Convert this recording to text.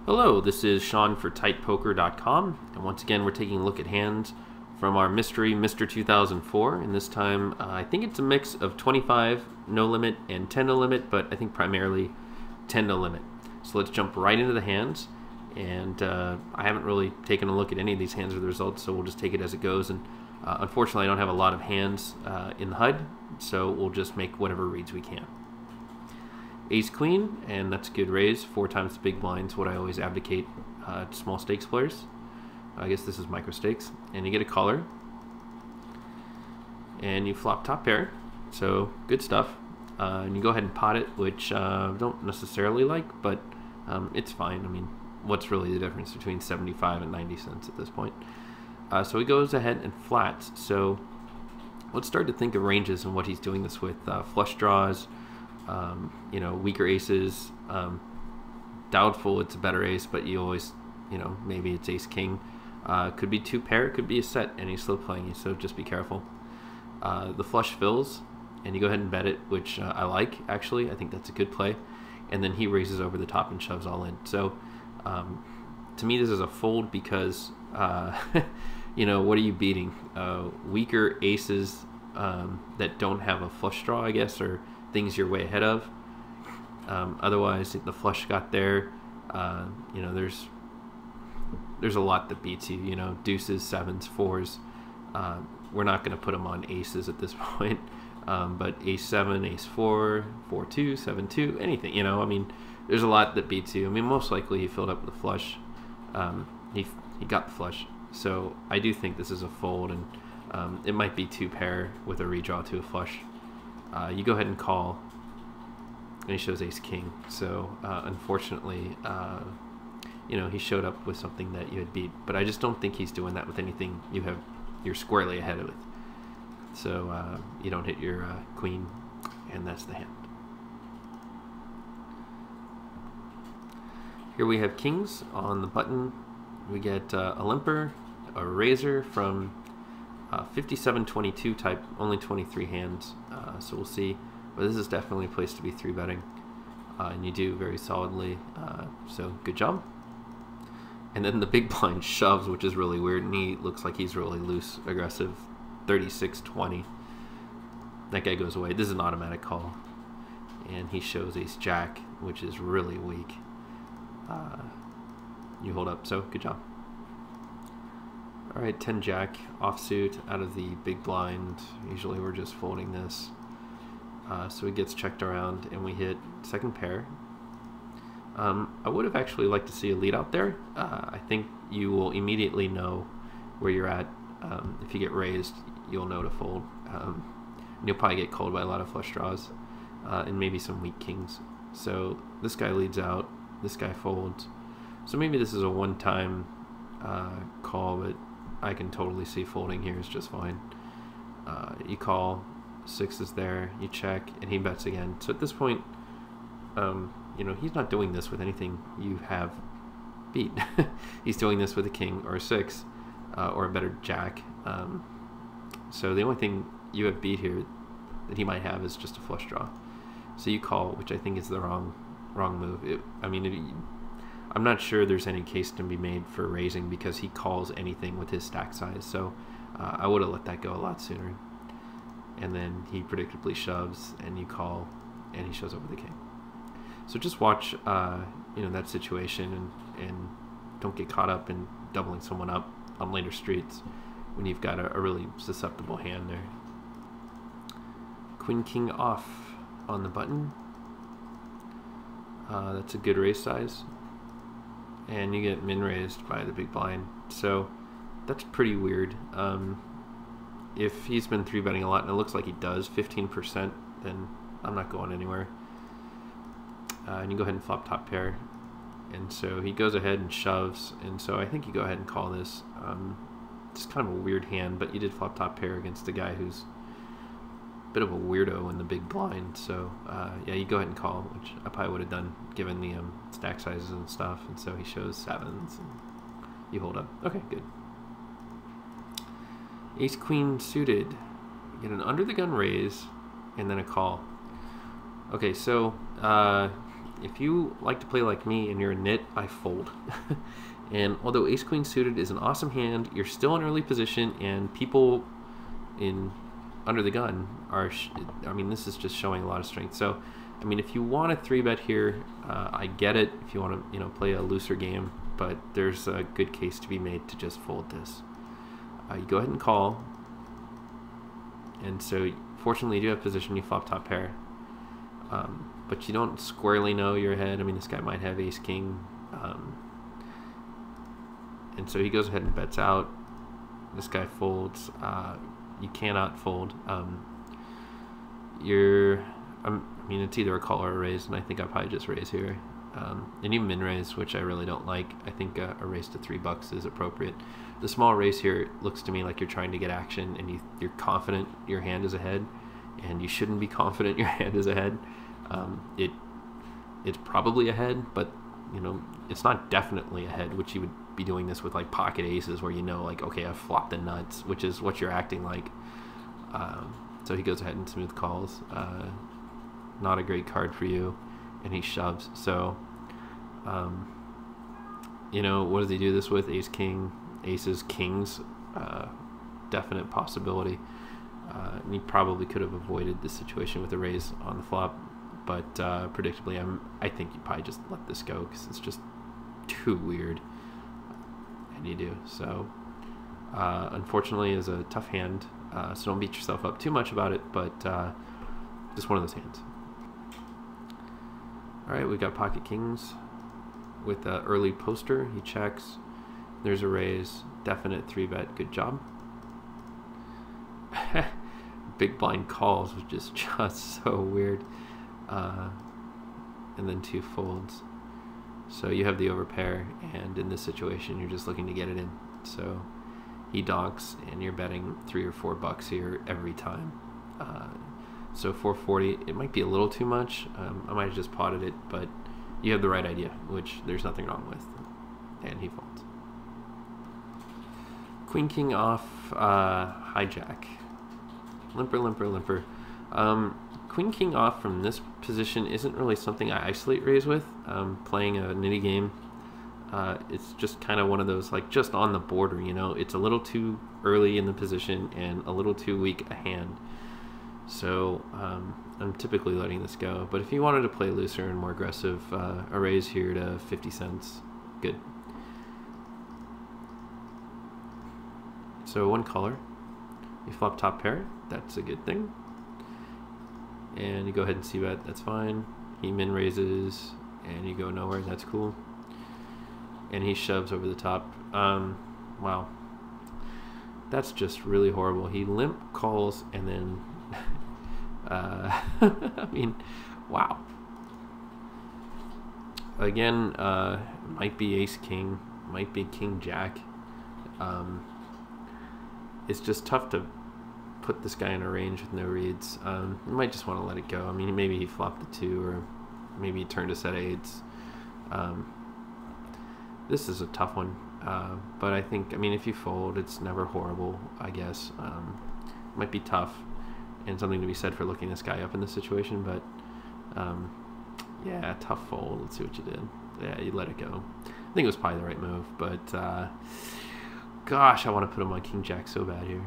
Hello, this is Sean for TightPoker.com, and once again we're taking a look at hands from our mystery Mr. 2004, and this time I think it's a mix of 25 no limit and 10 no limit, but I think primarily 10 no limit. So let's jump right into the hands, and I haven't really taken a look at any of these hands or the results, so we'll just take it as it goes. And unfortunately I don't have a lot of hands in the HUD, so we'll just make whatever reads we can. Ace Queen, and that's a good raise. 4 times the big blind's what I always advocate to small stakes players. I guess this is micro stakes. And you get a caller, and you flop top pair, so good stuff. And you go ahead and pot it, which I don't necessarily like, but it's fine. I mean, what's really the difference between 75 and 90 cents at this point? So he goes ahead and flats. So let's start to think of ranges and what he's doing this with. Flush draws, you know, weaker aces, doubtful it's a better ace, but you always, you know, maybe it's ace king. Could be 2 pair, could be a set, and he's slow playing you, so just be careful. The flush fills, and you go ahead and bet it, which I like, actually. I think that's a good play. And then he raises over the top and shoves all in. So to me this is a fold because, you know, what are you beating? Weaker aces that don't have a flush draw, I guess, or things you're way ahead of. Otherwise, the flush got there. You know, there's a lot that beats you. You know, deuces, sevens, fours. We're not going to put them on aces at this point. But ace 7, ace 4, 4-2, 7-2, anything. You know, I mean, there's a lot that beats you. I mean, most likely he filled up with a flush. He got the flush. So I do think this is a fold, and it might be 2 pair with a redraw to a flush. You go ahead and call, and he shows ace king. So unfortunately, you know, he showed up with something that you had beat, but I just don't think he's doing that with anything you're squarely ahead of it. So you don't hit your queen, and that's the hand. Here we have kings on the button. We get a limper, a raiser from 57-22 type, only 23 hands, so we'll see. But this is definitely a place to be 3-betting, and you do very solidly, so good job. And then the big blind shoves, which is really weird, and he looks like he's really loose, aggressive, 36-20. That guy goes away. This is an automatic call, and he shows ace jack, which is really weak. You hold up, so good job. Alright, 10 jack, offsuit, out of the big blind. Usually we're just folding this. So he gets checked around, and we hit second pair. I would have actually liked to see a lead out there. I think you will immediately know where you're at. If you get raised, you'll know to fold. And you'll probably get called by a lot of flush draws, and maybe some weak kings. So this guy leads out, this guy folds. So maybe this is a one-time call, but I can totally see folding here is just fine. You call, 6 is there, you check, and he bets again. So at this point, you know, he's not doing this with anything you have beat. He's doing this with a king or a 6, or a better jack. So the only thing you have beat here that he might have is just a flush draw. So you call, which I think is the wrong move. I'm not sure there's any case to be made for raising because he calls anything with his stack size. So I would have let that go a lot sooner. And then he predictably shoves, and you call, and he shows up with a king. So just watch, you know, that situation, and don't get caught up in doubling someone up on later streets when you've got a really susceptible hand there. Queen king off on the button. That's a good raise size, and you get min raised by the big blind. So that's pretty weird. If he's been 3-betting a lot, and it looks like he does, 15%, then I'm not going anywhere. And you go ahead and flop top pair, and so he goes ahead and shoves, and so I think you go ahead and call this. Just kind of a weird hand, but you did flop top pair against a guy who's a bit of a weirdo in the big blind. So yeah, you go ahead and call, which I probably would have done given the stack sizes and stuff. And so he shows 7s, and you hold up. Okay, good. Ace queen suited. You get an under the gun raise, and then a call. Okay, so if you like to play like me and you're a nit, I fold. And although ace queen suited is an awesome hand, you're still in early position, and people in under the gun are, I mean, this is just showing a lot of strength. So, I mean, if you want a 3-bet here, I get it. If you want to, you know, play a looser game, but there's a good case to be made to just fold this. You go ahead and call, and so fortunately you do have position. You flop top pair, but you don't squarely know your head. I mean, this guy might have ace king, and so he goes ahead and bets out. This guy folds. You cannot fold. I mean, it's either a call or a raise, and I think I probably just raise here. And you min raise, which I really don't like. I think a raise to $3 is appropriate. The small raise here looks to me like you're trying to get action, and you're confident your hand is ahead, and you shouldn't be confident your hand is ahead. It's probably ahead, but you know, it's not definitely ahead, which you would be doing this with like pocket aces, where you know, like, okay, I've flopped the nuts, which is what you're acting like. So he goes ahead and smooth calls. Not a great card for you, and he shoves. So, you know, what does he do this with? Ace king, aces, kings, definite possibility. And he probably could have avoided the situation with a raise on the flop, but predictably, I think you probably just let this go because it's just too weird. And you do. So, unfortunately, it's a tough hand. So don't beat yourself up too much about it, but just one of those hands. All right, we've got pocket kings with early poster. He checks. There's a raise. Definite 3-bet. Good job. Big blind calls, which is just so weird. And then 2 folds. So you have the overpair, and in this situation, you're just looking to get it in. So he donks, and you're betting $3 or $4 here every time. So 440, it might be a little too much. I might have just potted it, but you have the right idea, which there's nothing wrong with. And he folds. Queen king off, hijack. Limper, limper, limper. Queen king off from this position isn't really something I isolate raise with. Playing a nitty game, it's just kind of one of those, like, just on the border, you know. It's a little too early in the position and a little too weak a hand. So I'm typically letting this go. But if you wanted to play looser and more aggressive, a raise here to 50 cents, good. So one caller. You flop top pair, that's a good thing. And you go ahead and c-bet, that's fine. He min raises, and you go nowhere, that's cool. And he shoves over the top. Wow. That's just really horrible. He limp calls, and then, I mean, wow. Again, might be ace-king, might be king-jack. It's just tough to put this guy in a range with no reads. You might just want to let it go. I mean, maybe he flopped the 2, or maybe he turned a set of 8s. This is a tough one, but I think, I mean, if you fold, it's never horrible, I guess. It might be tough, and something to be said for looking this guy up in this situation, but yeah, tough fold. Let's see what you did. Yeah, you let it go. I think it was probably the right move, but gosh, I want to put him on king jack so bad here.